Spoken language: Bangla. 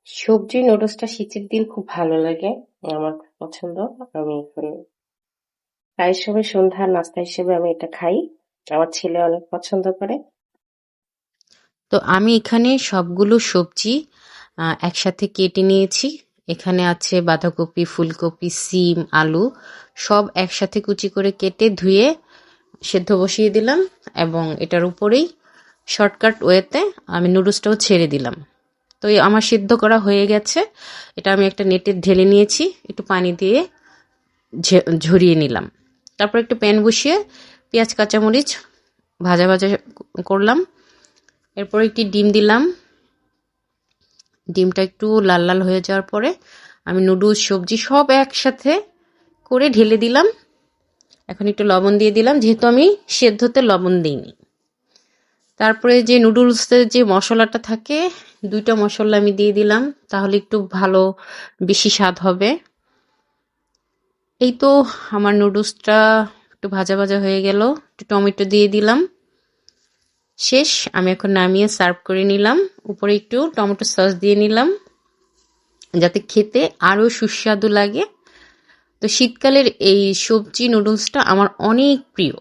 সবজি নুডলসটা শীতের দিন খুব ভালো লাগে। আমার খুব পছন্দ। আমি এখন প্রায় সময় সন্ধ্যার নাস্তা হিসেবে আমি এটা খাই। আমার ছেলে অনেক পছন্দ করে। তো আমি এখানে সবগুলো সবজি একসাথে কেটে নিয়েছি। এখানে আছে বাঁধাকপি, ফুলকপি, সিম, আলু সব একসাথে কুচি করে কেটে ধুয়ে সেদ্ধ বসিয়ে দিলাম এবং এটার উপরেই শর্টকাট ওয়েতে আমি নুডলসটাও ছেড়ে দিলাম। তো এই আমার সিদ্ধ করা হয়ে গেছে। এটা আমি একটা নেটে ঢেলে নিয়েছি, একটু পানি দিয়ে ঝরিয়ে নিলাম। তারপর একটু প্যান বসিয়ে পেঁয়াজ কাঁচামরিচ ভাজা ভাজা করলাম। এরপর একটি ডিম দিলাম। ডিমটা একটু লাল লাল হয়ে যাওয়ার পরে আমি নুডলস সবজি সব একসাথে করে ঢেলে দিলাম। এখন একটু লবণ দিয়ে দিলাম, যেহেতু আমি সেদ্ধতে লবণ দিইনি। তারপরে যে নুডলসের যে মশলাটা থাকে, দুইটা মশলা আমি দিয়ে দিলাম, তাহলে একটু ভালো বেশি স্বাদ হবে। এই তো আমার নুডলসটা একটু ভাজা ভাজা হয়ে গেল। একটু টমেটো দিয়ে দিলাম। শেষ। আমি এখন নামিয়ে সার্ভ করে নিলাম। উপরে একটু টমেটো সস দিয়ে নিলাম যাতে খেতে আরো সুস্বাদু লাগে। তো শীতকালের এই সবজি নুডলসটা আমার অনেক প্রিয়।